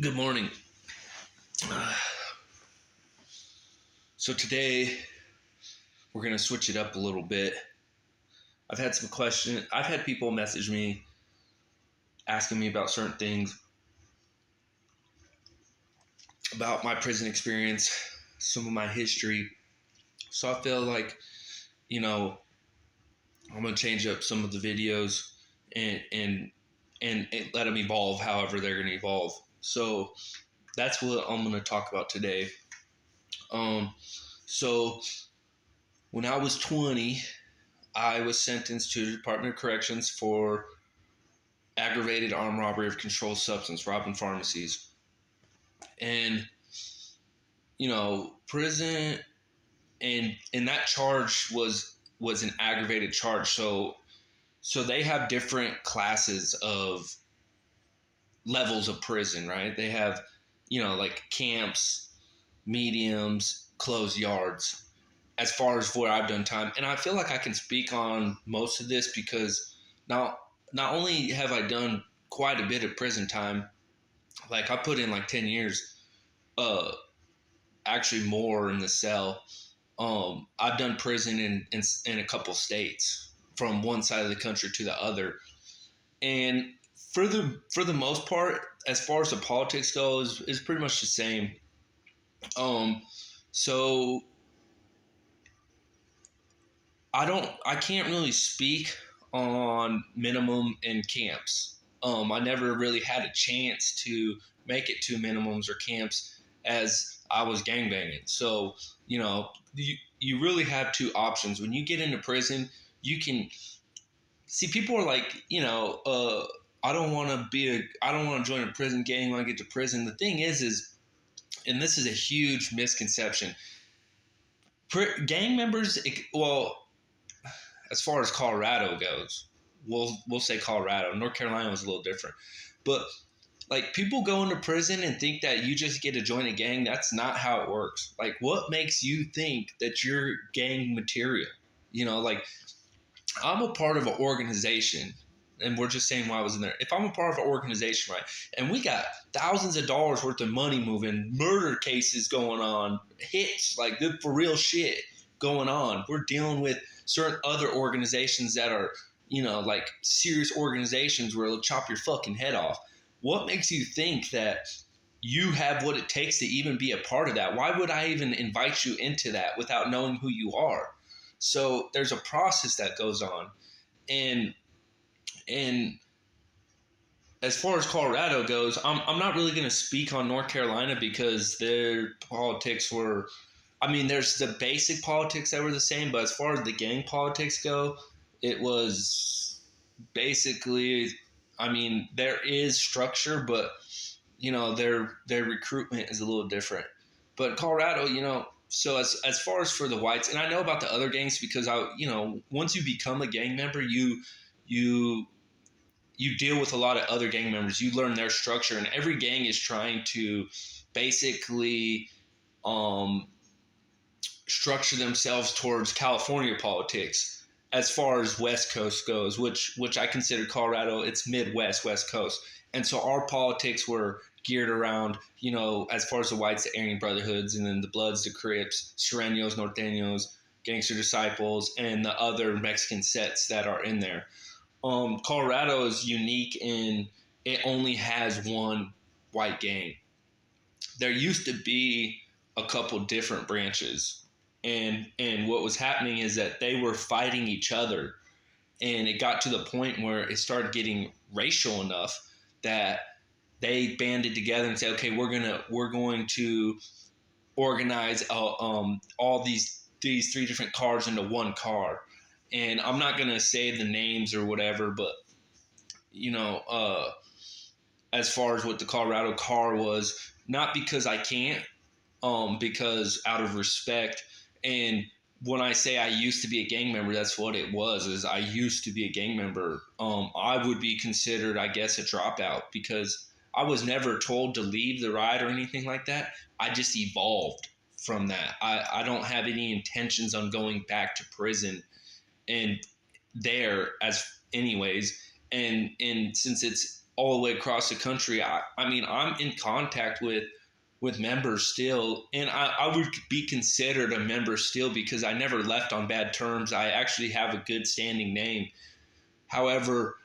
Good morning. So today we're going to switch it up a little bit. I've had some questions. I've had people message me asking me about certain things about my prison experience, some of my history. So I feel like, you know, I'm going to change up some of the videos and let them evolve however they're going to evolve. So that's what I'm going to talk about today. So when I was 20, I was sentenced to the Department of Corrections for aggravated armed robbery of controlled substance, robbing pharmacies. And, prison and that charge was an aggravated charge. So they have different classes of levels of prison, right? They have, like camps, mediums, closed yards, as far as where I've done time. And I feel like I can speak on most of this because now not only have I done quite a bit of prison time, like I put in like 10 years, actually more in the cell. I've done prison in a couple states from one side of the country to the other. And for the most part, as far as the politics goes, is pretty much the same. So I can't really speak on minimum in camps. I never really had a chance to make it to minimums or camps as I was gangbanging. So, you really have two options. When you get into prison, you can see people are like, I don't want to join a prison gang when I get to prison. The thing is, and this is a huge misconception. Gang members, well, as far as Colorado goes, we'll say Colorado. North Carolina was a little different, but like people go into prison and think that you just get to join a gang. That's not how it works. Like, what makes you think that you're gang material? Like I'm a part of an organization, and we're just saying why I was in there. If I'm a part of an organization, right, and we got thousands of dollars worth of money moving, murder cases going on, hits like good for real shit going on. We're dealing with certain other organizations that are, like serious organizations where they'll chop your fucking head off. What makes you think that you have what it takes to even be a part of that? Why would I even invite you into that without knowing who you are? So there's a process that goes on. And as far as Colorado goes, I'm not really going to speak on North Carolina because their politics were, there's the basic politics that were the same, but as far as the gang politics go, it was basically, there is structure, but their recruitment is a little different. But Colorado, so as far as for the whites, and I know about the other gangs because once you become a gang member, you deal with a lot of other gang members. You learn their structure, and every gang is trying to basically structure themselves towards California politics as far as West Coast goes, which I consider Colorado, it's Midwest, West Coast. And so our politics were geared around, as far as the whites, the Aryan Brotherhoods, and then the Bloods, the Crips, Sureños, Norteños, Gangster Disciples, and the other Mexican sets that are in there. Colorado is unique in it only has one white gang. There used to be a couple different branches. And what was happening is that they were fighting each other. And it got to the point where it started getting racial enough that they banded together and said, okay, we're going to organize all these three different cars into one car. And I'm not going to say the names or whatever, but, as far as what the Colorado car was, not because I can't, because out of respect. And when I say I used to be a gang member, that's what it was, is I used to be a gang member. I would be considered, I guess, a dropout because I was never told to leave the ride or anything like that. I just evolved from that. I don't have any intentions on going back to prison and there as anyways. And since it's all the way across the country. I mean, I'm in contact with members still, and I would be considered a member still because I never left on bad terms. I actually have a good standing name. However,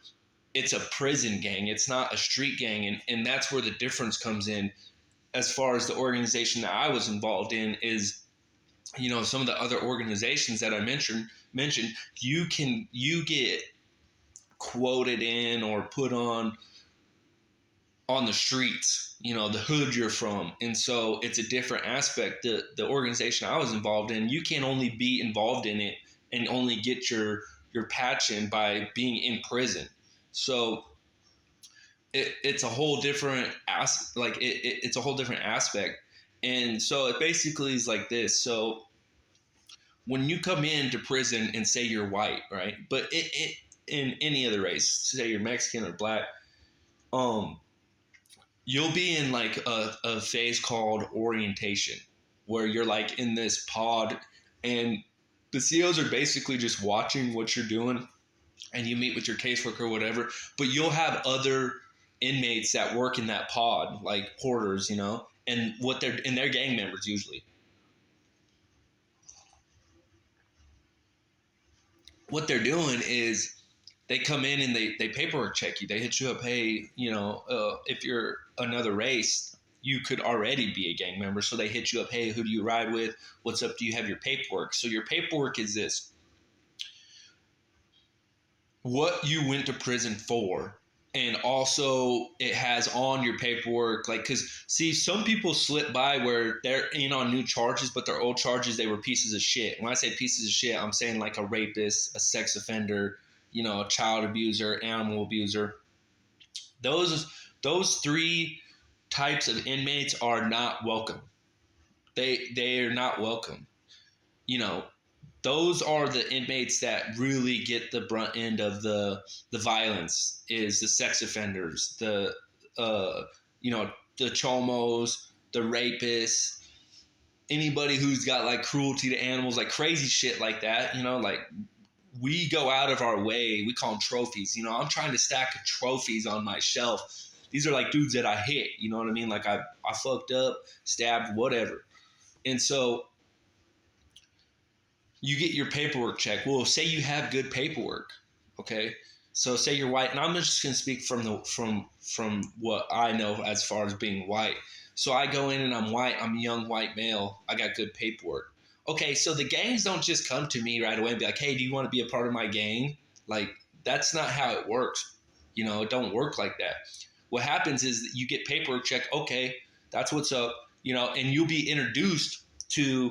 it's a prison gang. It's not a street gang, and that's where the difference comes in. As far as the organization that I was involved in is, some of the other organizations that I mentioned, you get quoted in or put on the streets, the hood you're from. And so it's a different aspect. The organization I was involved in, you can only be involved in it and only get your patch in by being in prison. So it's a whole different it's a whole different aspect. And so it basically is like this. So when you come into prison and say you're white, right? But it in any other race, say you're Mexican or black, you'll be in like a phase called orientation, where you're like in this pod, and the COs are basically just watching what you're doing, and you meet with your caseworker or whatever. But you'll have other inmates that work in that pod, like porters, and they're gang members usually. What they're doing is they come in and they paperwork check you. They hit you up, hey, if you're another race, you could already be a gang member. So they hit you up, hey, who do you ride with? What's up? Do you have your paperwork? So your paperwork is this: what you went to prison for. And also it has on your paperwork, like, because see, some people slip by where they're in on new charges, but their old charges, they were pieces of shit. When I say pieces of shit, I'm saying like a rapist, a sex offender, a child abuser, animal abuser. Those three types of inmates are not welcome. They are not welcome. Those are the inmates that really get the brunt end of the violence, is the sex offenders, the the chomos, the rapists, anybody who's got like cruelty to animals, like crazy shit like that. Like, we go out of our way. We call them trophies. I'm trying to stack trophies on my shelf. These are like dudes that I hit. You know what I mean? Like I fucked up, stabbed, whatever. And so you get your paperwork check. Well, say you have good paperwork, okay? So say you're white, and I'm just gonna speak from what I know as far as being white. So I go in and I'm white. I'm a young white male. I got good paperwork. Okay, so the gangs don't just come to me right away and be like, hey, do you want to be a part of my gang? Like, that's not how it works. It don't work like that. What happens is that you get paperwork check. Okay, that's what's up. And you'll be introduced to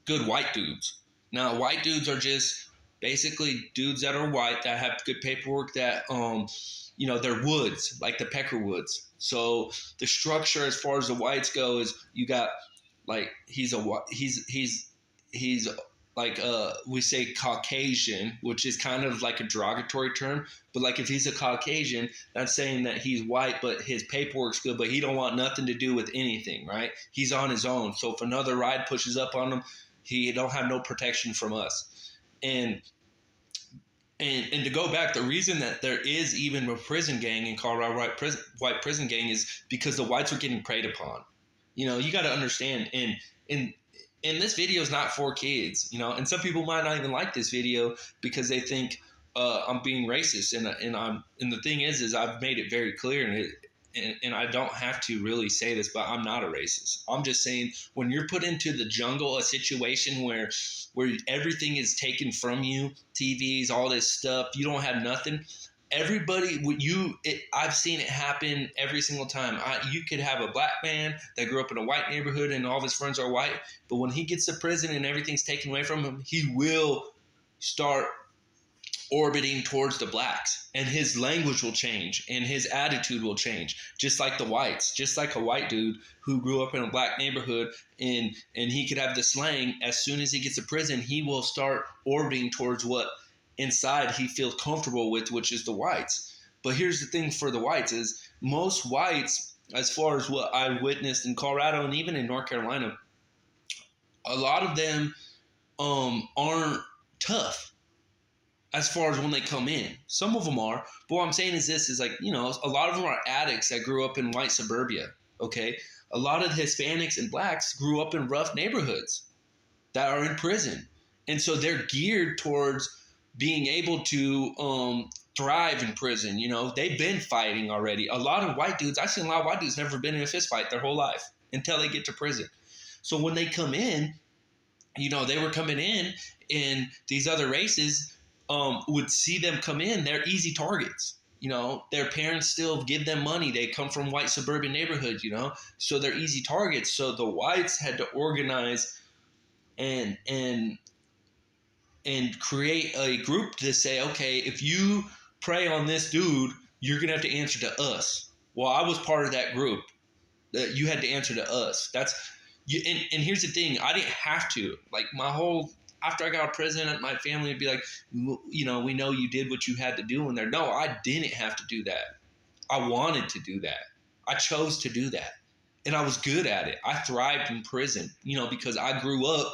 good white dudes. Now, white dudes are just basically dudes that are white that have good paperwork, that they're woods, like the Pecker Woods. So the structure as far as the whites go is, you got like, he's like we say Caucasian, which is kind of like a derogatory term, but like if he's a Caucasian, that's saying that he's white but his paperwork's good, but he don't want nothing to do with anything, right? He's on his own. So if another ride pushes up on him, he don't have no protection from us. And to go back, the reason that there is even a prison gang in Colorado, white prison gang, is because the whites are getting preyed upon. You got to understand, and this video is not for kids, and some people might not even like this video because they think I'm being racist, and the thing is I've made it very clear, and I don't have to really say this, but I'm not a racist. I'm just saying, when you're put into the jungle, a situation where everything is taken from you, TVs, all this stuff, you don't have nothing. Everybody, I've seen it happen every single time. You could have a black man that grew up in a white neighborhood and all of his friends are white, but when he gets to prison and everything's taken away from him, he will start orbiting towards the blacks, and his language will change and his attitude will change, just like the whites. Just like a white dude who grew up in a black neighborhood, and he could have the slang. As soon as he gets to prison, he will start orbiting towards what inside he feels comfortable with, which is the whites. But here's the thing for the whites is, most whites, as far as what I witnessed in Colorado and even in North Carolina, a lot of them aren't tough. as far as when they come in. Some of them are, but what I'm saying is this is like, you know, a lot of them are addicts that grew up in white suburbia, okay? A lot of Hispanics and blacks grew up in rough neighborhoods that are in prison. And so they're geared towards being able to thrive in prison. You know, they've been fighting already. A lot of white dudes, I've seen a lot of white dudes never been in a fist fight their whole life until they get to prison. So when they come in, you know, they were coming in and these other races would see them come in, they're easy targets. You know, their parents still give them money. They come from white suburban neighborhoods, you know, so they're easy targets. So the whites had to organize and create a group to say, okay, if you prey on this dude, you're gonna have to answer to us. Well, I was part of that group. That you had to answer to us. That's you. And here's the thing: I didn't have to. Like my whole after I got out of prison, my family would be like, you know, we know you did what you had to do in there. No, I didn't have to do that. I wanted to do that. I chose to do that, and I was good at it. I thrived in prison, you know, because I grew up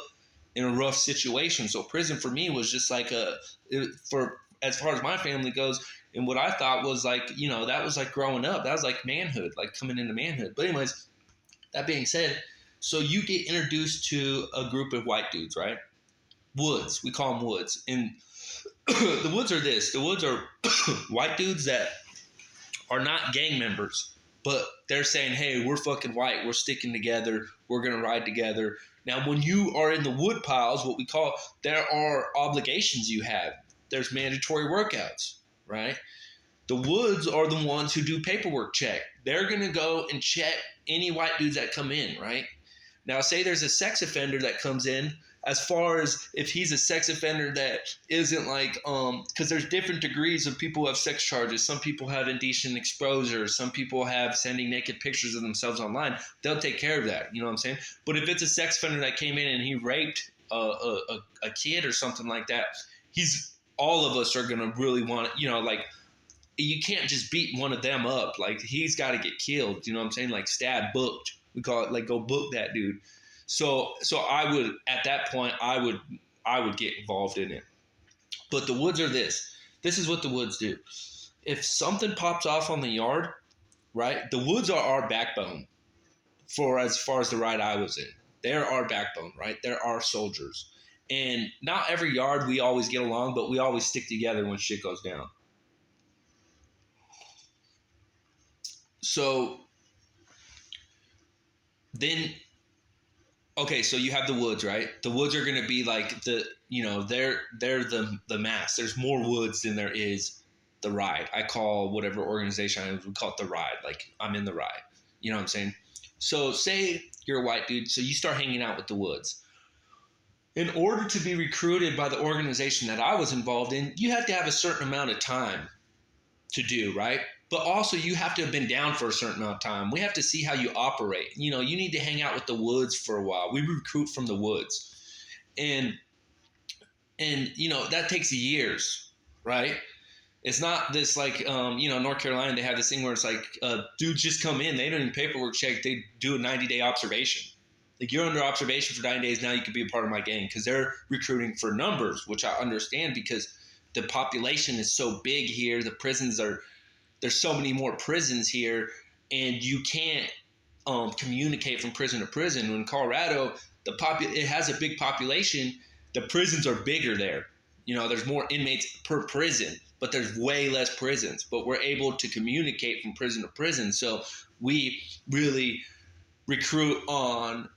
in a rough situation. So prison for me was just like for as far as my family goes, and what I thought was like, you know, that was like growing up. That was like manhood, like coming into manhood. But anyways, that being said, so you get introduced to a group of white dudes, right? Woods, we call them Woods. And the Woods are this. The Woods are white dudes that are not gang members, but they're saying, hey, we're fucking white. We're sticking together. We're going to ride together. Now, when you are in the wood piles, what we call, there are obligations you have. There's mandatory workouts, right? The Woods are the ones who do paperwork check. They're going to go and check any white dudes that come in, right? Now, say there's a sex offender that comes in, as far as if he's a sex offender that isn't like, because there's different degrees of people who have sex charges. Some people have indecent exposure. Some people have sending naked pictures of themselves online. They'll take care of that. You know what I'm saying? But if it's a sex offender that came in and he raped a kid or something like that, all of us are going to really want, you know, like, you can't just beat one of them up. Like, he's got to get killed. You know what I'm saying? Like, stab, booked. We call it, like, go book that dude. So I would, at that point, I would get involved in it. But the Woods are this. This is what the Woods do. If something pops off on the yard, right, the Woods are our backbone for as far as the ride I was in. They're our backbone, right? They're our soldiers. And not every yard we always get along, but we always stick together when shit goes down. So then, okay, so you have the Woods, right? The Woods are going to be like they're the mass. There's more Woods than there is the ride. I call whatever organization I am, we call it the ride. Like, I'm in the ride. You know what I'm saying? So say you're a white dude, so you start hanging out with the Woods. In order to be recruited by the organization that I was involved in, you have to have a certain amount of time to do, right? But also you have to have been down for a certain amount of time. We have to see how you operate. You know, you need to hang out with the Woods for a while. We recruit from the Woods. And you know, that takes years, right? It's not this like, you know, North Carolina, they have this thing where it's like, dudes just come in. They don't even paperwork check. They do a 90-day observation. Like, you're under observation for 9 days. Now you can be a part of my gang, because they're recruiting for numbers, which I understand because the population is so big here. The prisons there's so many more prisons here, and you can't communicate from prison to prison. In Colorado, it has a big population. The prisons are bigger there. You know, there's more inmates per prison, but there's way less prisons. But we're able to communicate from prison to prison, so we really recruit on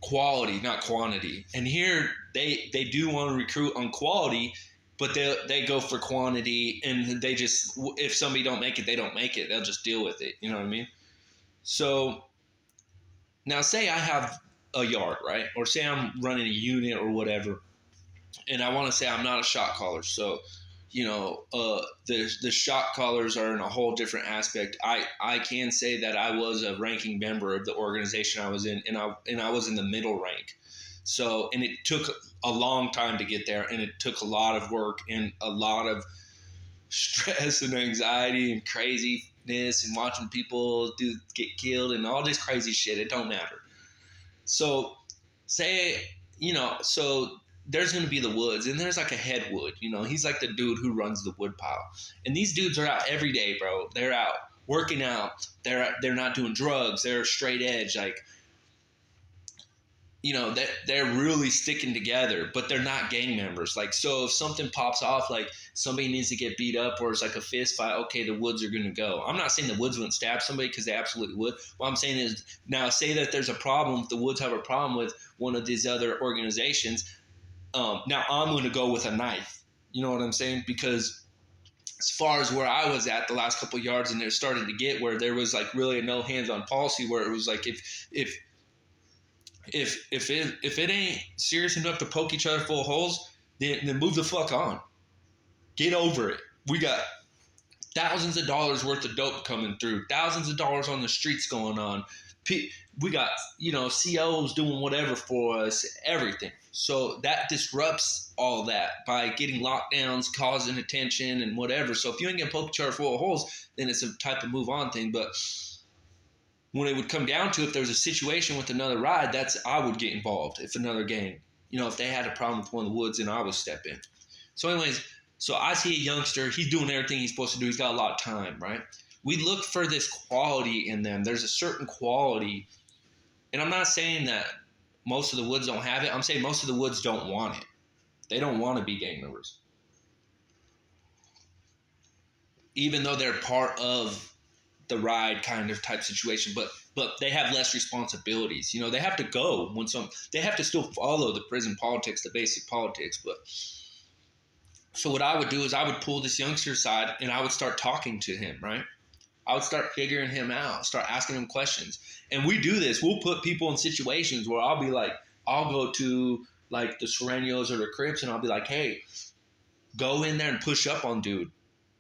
quality, not quantity. And here they do want to recruit on quality, but they go for quantity, and they just, if somebody don't make it, they don't make it. They'll just deal with it. You know what I mean? So now say I have a yard, right? Or say I'm running a unit or whatever, and I want to say I'm not a shot caller. So, you know, the shot callers are in a whole different aspect. I can say that I was a ranking member of the organization I was in, and I was in the middle rank. So, and it took a long time to get there, and it took a lot of work and a lot of stress and anxiety and craziness and watching people get killed and all this crazy shit. It don't matter. So say, you know, so there's going to be the woods, and there's like a head wood. You know, he's like the dude who runs the wood pile. And these dudes are out every day, bro. They're out working out. They're not doing drugs. They're straight edge. Like, you know, they're really sticking together, but they're not gang members. Like, so if something pops off, like somebody needs to get beat up or it's like a fist fight, okay, the woods are going to go. I'm not saying the woods wouldn't stab somebody, because they absolutely would. What I'm saying is, now say that there's a problem, the woods have a problem with one of these other organizations. Now I'm going to go with a knife. You know what I'm saying? Because as far as where I was at the last couple of yards, and it started to get where there was like really a no hands-on policy, where it was like, if it ain't serious enough to poke each other full of holes, then move the fuck on. Get over it. We got thousands of dollars worth of dope coming through, thousands of dollars on the streets going on. We got, you know, COs doing whatever for us, everything. So that disrupts all that by getting lockdowns, causing attention and whatever. So if you ain't gonna poke each other full of holes, then it's a type of move on thing. But when it would come down to, if there was a situation with another ride, I would get involved. If another gang, you know, if they had a problem with one of the woods, then I would step in. So anyways, so I see a youngster, he's doing everything he's supposed to do. He's got a lot of time, right? We look for this quality in them. There's a certain quality. And I'm not saying that most of the woods don't have it. I'm saying most of the woods don't want it. They don't want to be gang members. Even though they're part of the ride kind of type situation, but they have less responsibilities. You know, they have to go when they have to still follow the prison politics, the basic politics. But so what I would do is I would pull this youngster aside and I would start talking to him, right? I would start figuring him out, start asking him questions. And we do this. We'll put people in situations where I'll be like, I'll go to like the Sureños or the Crips, and I'll be like, hey, go in there and push up on dude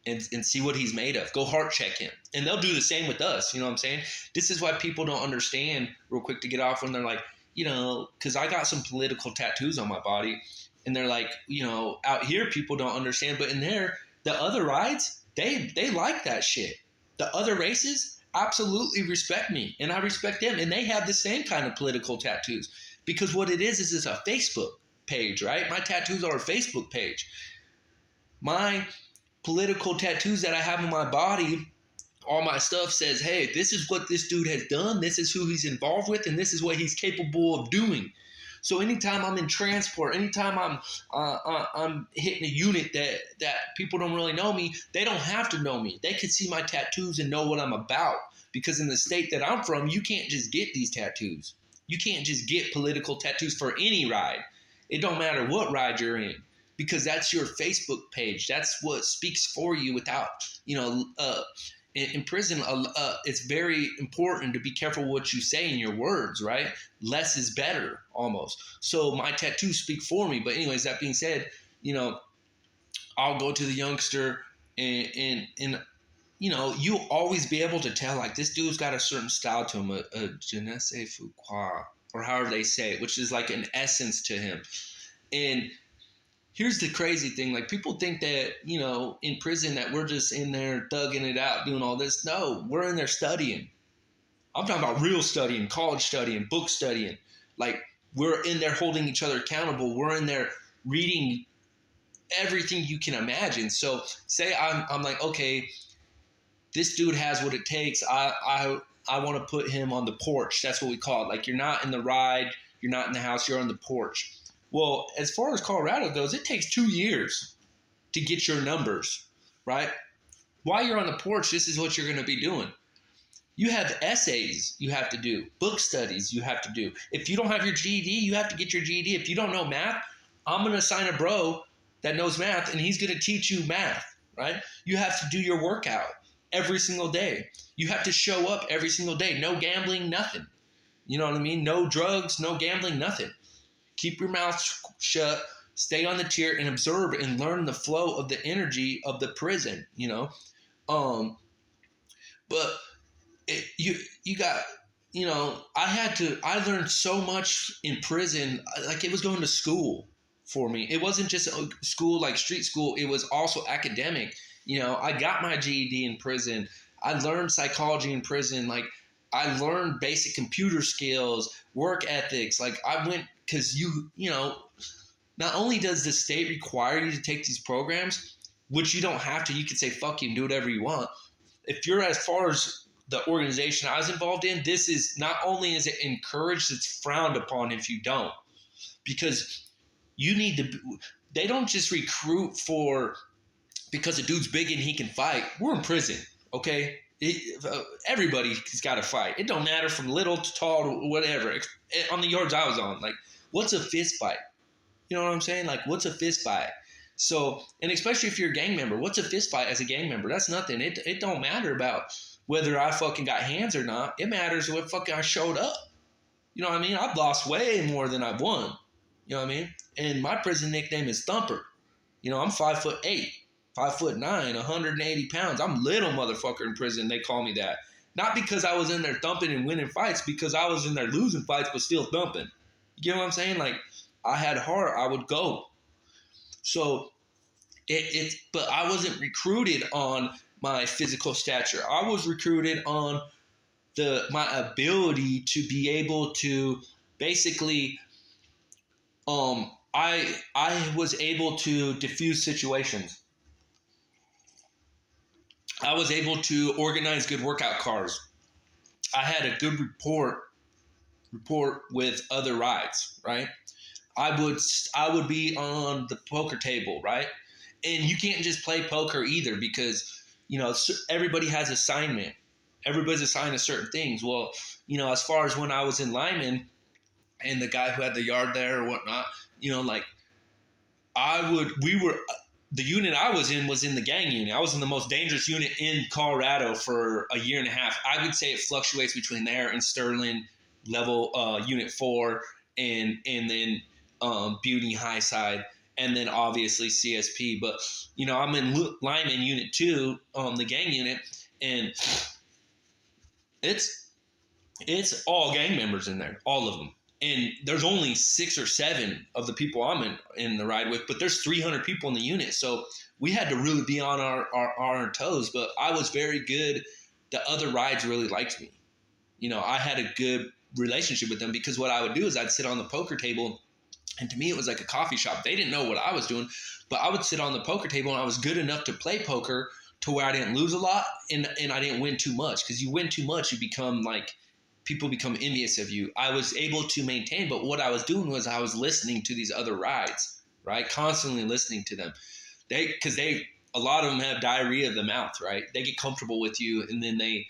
and see what he's made of. Go heart check him. And they'll do the same with us. You know what I'm saying? This is why people don't understand, real quick to get off, when they're like, you know, because I got some political tattoos on my body. And they're like, you know, out here people don't understand. But in there, the other rides, they like that shit. The other races absolutely respect me, and I respect them, and they have the same kind of political tattoos, because what it is it's a Facebook page, right? My tattoos are a Facebook page. My political tattoos that I have on my body, all my stuff says, hey, this is what this dude has done, this is who he's involved with, and this is what he's capable of doing. So anytime I'm in transport, anytime I'm hitting a unit that people don't really know me, they don't have to know me. They can see my tattoos and know what I'm about. Because in the state that I'm from, you can't just get these tattoos. You can't just get political tattoos for any ride. It don't matter what ride you're in, because that's your Facebook page. That's what speaks for you. Without, you know, in prison, it's very important to be careful what you say in your words, right? Less is better, almost. So my tattoos speak for me. But anyways, that being said, you know, I'll go to the youngster and you know, you'll always be able to tell, like, this dude's got a certain style to him, a je ne sais quoi, or however they say it, which is like an essence to him. And here's the crazy thing. Like, people think that, you know, in prison that we're just in there thugging it out, doing all this. No, we're in there studying. I'm talking about real studying, college studying, book studying. Like, we're in there holding each other accountable. We're in there reading everything you can imagine. So say I'm like, okay, this dude has what it takes. I want to put him on the porch. That's what we call it. Like, you're not in the ride, you're not in the house, you're on the porch. Well, as far as Colorado goes, it takes 2 years to get your numbers, right? While you're on the porch, this is what you're going to be doing. You have essays you have to do, book studies you have to do. If you don't have your GED, you have to get your GED. If you don't know math, I'm going to assign a bro that knows math, and he's going to teach you math, right? You have to do your workout every single day. You have to show up every single day. No gambling, nothing. You know what I mean? No drugs, no gambling, nothing. Keep your mouth shut, stay on the tier, and observe and learn the flow of the energy of the prison, you know? But you got, you know, I learned so much in prison. Like, it was going to school for me. It wasn't just a school like street school. It was also academic. You know, I got my GED in prison. I learned psychology in prison. Like, I learned basic computer skills, work ethics. Like, I went, because you know, not only does the state require you to take these programs, which you don't have to, you can say fuck you and do whatever you want. If you're as far as the organization I was involved in, this is not only is it encouraged, it's frowned upon if you don't. Because you need to, they don't just recruit for because a dude's big and he can fight. We're in prison, okay? Everybody's got to fight. It don't matter from little to tall to whatever. On the yards I was on, like, what's a fist fight? You know what I'm saying? Like, what's a fist fight? So, and especially if you're a gang member, what's a fist fight as a gang member? That's nothing. It don't matter about whether I fucking got hands or not. It matters what fucking I showed up. You know what I mean? I've lost way more than I've won. You know what I mean? And my prison nickname is Thumper. You know, I'm 5'8", 5'9", 180 pounds. I'm little motherfucker in prison. They call me that. Not because I was in there thumping and winning fights, because I was in there losing fights but still thumping. You know what I'm saying? Like, I had heart. I would go. So but I wasn't recruited on my physical stature. I was recruited on my ability to be able to basically I was able to diffuse situations. I was able to organize good workout cars. I had a good report with other rides, right? I would be on the poker table, right? And you can't just play poker either because, you know, everybody has assignment. Everybody's assigned to certain things. Well, you know, as far as when I was in Lyman and the guy who had the yard there or whatnot, you know, like the unit I was in the gang unit. I was in the most dangerous unit in Colorado for a year and a half. I would say it fluctuates between there and Sterling level unit 4 and then Beauty High Side, and then obviously CSP. But, you know, I'm in Lyman unit 2, the gang unit, and it's all gang members in there, all of them. And there's only 6 or 7 of the people I'm in the ride with, but there's 300 people in the unit. So we had to really be on our toes, but I was very good. The other rides really liked me. You know, I had a good relationship with them because what I would do is I'd sit on the poker table, and to me it was like a coffee shop. They didn't know what I was doing, but I would sit on the poker table and I was good enough to play poker to where I didn't lose a lot and I didn't win too much, because you win too much, you become like, people become envious of you. I was able to maintain, but what I was doing was I was listening to these other rides, right? Constantly listening to them. Because a lot of them have diarrhea of the mouth, right? They get comfortable with you and then they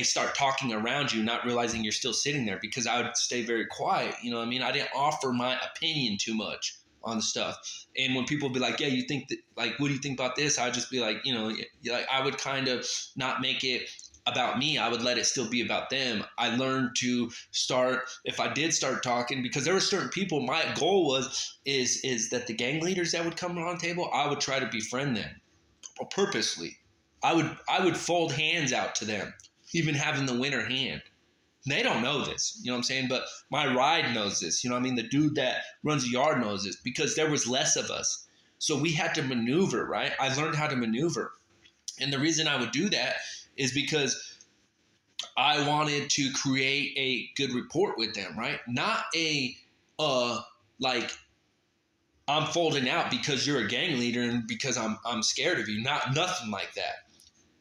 start talking around you, not realizing you're still sitting there, because I would stay very quiet. You know what I mean? I didn't offer my opinion too much on stuff. And when people would be like, yeah, you think that, like, what do you think about this? I'd just be like, you know, like I would kind of not make it about me. I would let it still be about them. I learned to start, if I did start talking, because there were certain people, my goal is that the gang leaders that would come on the table, I would try to befriend them purposely. I would fold hands out to them, even having the winner hand. They don't know this, you know what I'm saying? But my ride knows this, you know what I mean? The dude that runs the yard knows this, because there was less of us. So we had to maneuver, right? I learned how to maneuver. And the reason I would do that is because I wanted to create a good rapport with them, right? Not like I'm folding out because you're a gang leader and because I'm scared of you. Nothing like that.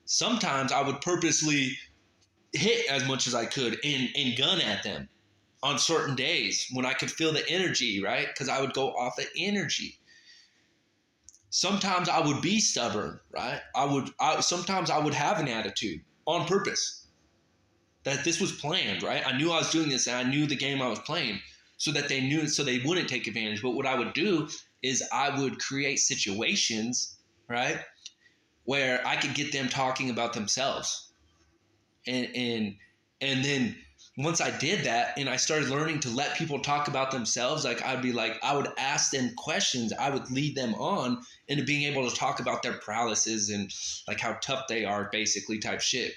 Sometimes I would purposely hit as much as I could and gun at them on certain days when I could feel the energy, right? Because I would go off the energy. Sometimes I would be stubborn, right? Sometimes I would have an attitude on purpose. That this was planned, right? I knew I was doing this and I knew the game I was playing, so that they knew, so they wouldn't take advantage. But what I would do is I would create situations, right, where I could get them talking about themselves. And then once I did that and I started learning to let people talk about themselves, like I would ask them questions. I would lead them on into being able to talk about their paralysis and like how tough they are, basically, type shit.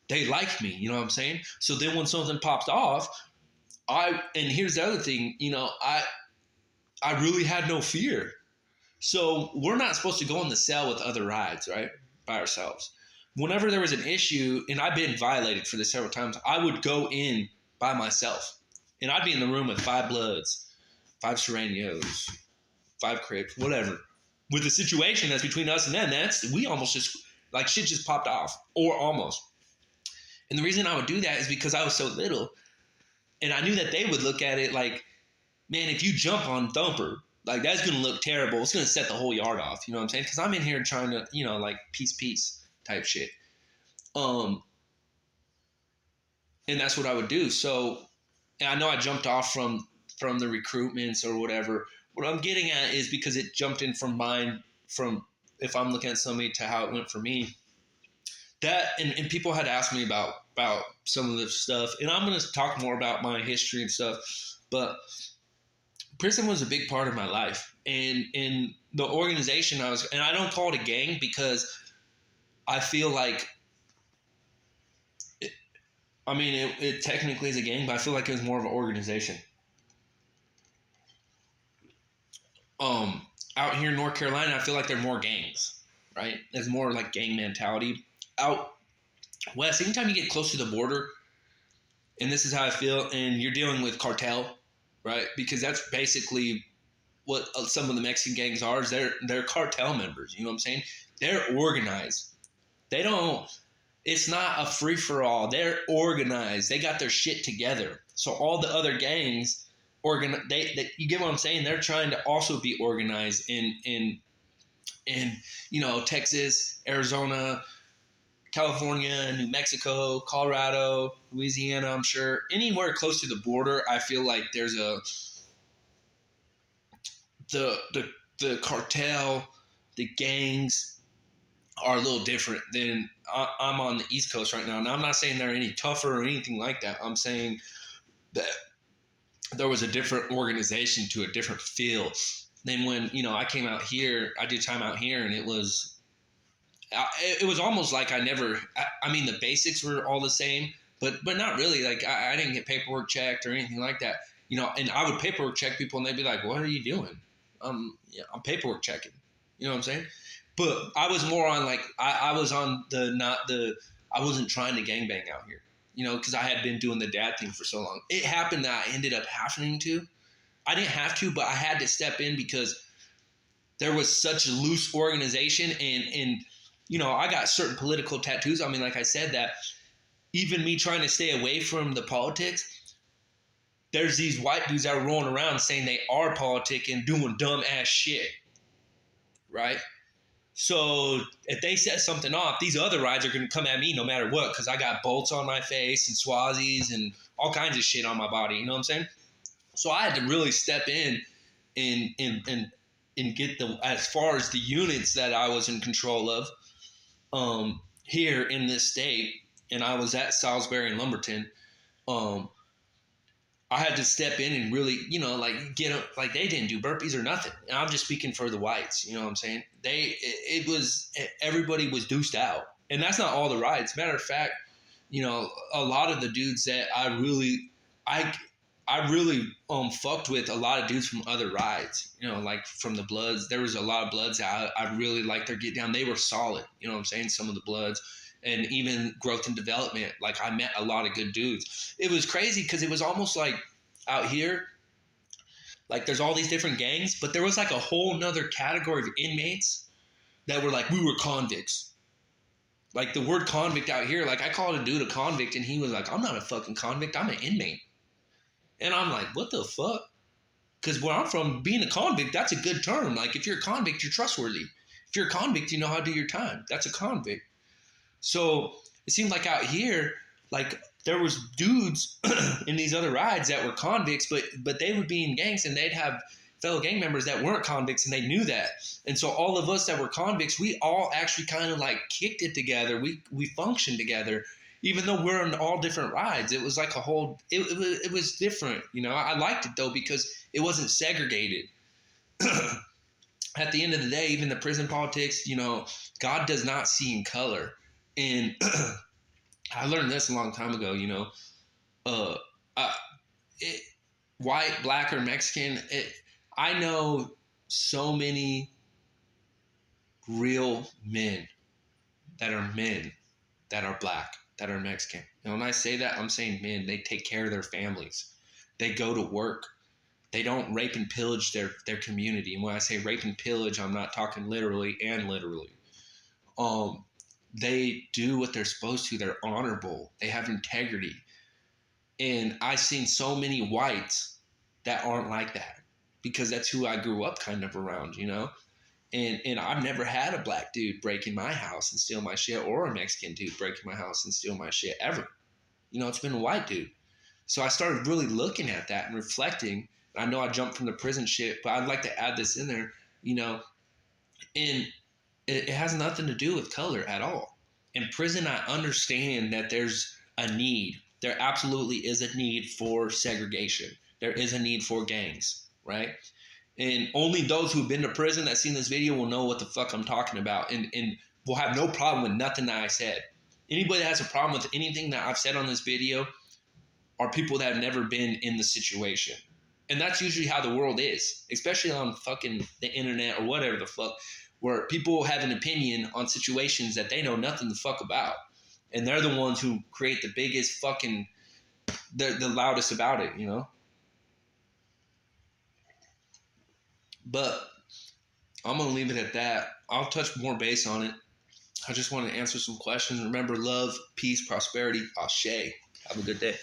They liked me, you know what I'm saying? So then when something popped off, and here's the other thing, you know, I really had no fear. So we're not supposed to go in the cell with other rides, right? By ourselves. Whenever there was an issue, and I've been violated for this several times, I would go in by myself. And I'd be in the room with 5 Bloods, 5 Serranios, 5 Crips, whatever. With the situation that's between us and them, we almost just, like, shit just popped off, or almost. And the reason I would do that is because I was so little, and I knew that they would look at it like, man, if you jump on Thumper, like, that's going to look terrible. It's going to set the whole yard off. You know what I'm saying? Because I'm in here trying to, like, peace type shit. And that's what I would do. So, and I know I jumped off from the recruitments or whatever. What I'm getting at is because it jumped in from if I'm looking at somebody to how it went for me. That, and people had asked me about some of this stuff, and I'm going to talk more about my history and stuff, but prison was a big part of my life, and in the organization and I don't call it a gang because I feel like it technically is a gang, but I feel like it was more of an organization. Out here in North Carolina, I feel like there are more gangs, right? There's more like gang mentality. Out west, anytime you get close to the border, and this is how I feel, and you're dealing with cartel, right? Because that's basically what some of the Mexican gangs are. Is they're cartel members. You know what I'm saying? They're organized. It's not a free for all. They're organized. They got their shit together. So all the other gangs you get what I'm saying? They're trying to also be organized in Texas, Arizona, California, New Mexico, Colorado, Louisiana. I'm sure anywhere close to the border, I feel like there's the cartel, the gangs are a little different than I'm on the East Coast right now. And I'm not saying they're any tougher or anything like that. I'm saying that there was a different organization to a different feel than when, I came out here, I did time out here, and it was almost like the basics were all the same, but not really. Like I didn't get paperwork checked or anything like that, and I would paperwork check people and they'd be like, what are you doing? I'm paperwork checking. You know what I'm saying? But I was more on like, I was on I wasn't trying to gangbang out here, because I had been doing the dad thing for so long. It happened that I ended up having to. I didn't have to, but I had to step in because there was such a loose organization, and I got certain political tattoos. I mean, like I said, that even me trying to stay away from the politics, there's these white dudes that are rolling around saying they are politicking, doing dumb ass shit, right? So if they set something off, these other rides are going to come at me no matter what, because I got bolts on my face and Swazis and all kinds of shit on my body. You know what I'm saying? So I had to really step in and get as far as the units that I was in control of here in this state, and I was at Salisbury and Lumberton. I had to step in and really, get them, like they didn't do burpees or nothing. And I'm just speaking for the whites. You know what I'm saying? Everybody was deuced out, and that's not all the rides. Matter of fact, a lot of the dudes that I really fucked with, a lot of dudes from other rides, like from the Bloods. There was a lot of Bloods that I really liked their get down. They were solid. You know what I'm saying? Some of the Bloods. And even growth and development, like I met a lot of good dudes. It was crazy because it was almost like out here, like there's all these different gangs, but there was like a whole nother category of inmates that were like, we were convicts. Like the word convict out here, like I called a dude a convict and he was like, I'm not a fucking convict, I'm an inmate. And I'm like, what the fuck? Because where I'm from, being a convict, that's a good term. Like if you're a convict, you're trustworthy. If you're a convict, you know how to do your time. That's a convict. So it seemed like out here, like there was dudes in these other rides that were convicts, but they would be in gangs and they'd have fellow gang members that weren't convicts and they knew that. And so all of us that were convicts, we all actually kind of like kicked it together. We functioned together, even though we're on all different rides. It was like it was different. I liked it though because it wasn't segregated. At the end of the day, even the prison politics, God does not see in color. And I learned this a long time ago, white, black, or Mexican. I know so many real men that are black, that are Mexican. And when I say that, I'm saying men. They take care of their families. They go to work. they don't rape and pillage their community. And when I say rape and pillage, I'm not talking literally and literally. They do what they're supposed to. They're honorable. They have integrity. And I've seen so many whites that aren't like that because that's who I grew up kind of around, you know? And I've never had a black dude break in my house and steal my shit, or a Mexican dude break in my house and steal my shit ever. You know, it's been a white dude. So I started really looking at that and reflecting. I know I jumped from the prison shit, but I'd like to add this in there, you know, and it has nothing to do with color at all. In prison, I understand that there's a need. There absolutely is a need for segregation. There is a need for gangs, right? And only those who've been to prison that seen this video will know what the fuck I'm talking about, and will have no problem with nothing that I said. Anybody that has a problem with anything that I've said on this video are people that have never been in the situation. And that's usually how the world is, especially on fucking the internet or whatever the fuck, where people have an opinion on situations that they know nothing the fuck about. And they're the ones who create the biggest fucking, the loudest about it, you know? But I'm going to leave it at that. I'll touch more base on it. I just want to answer some questions. Remember, love, peace, prosperity, ashe. Have a good day.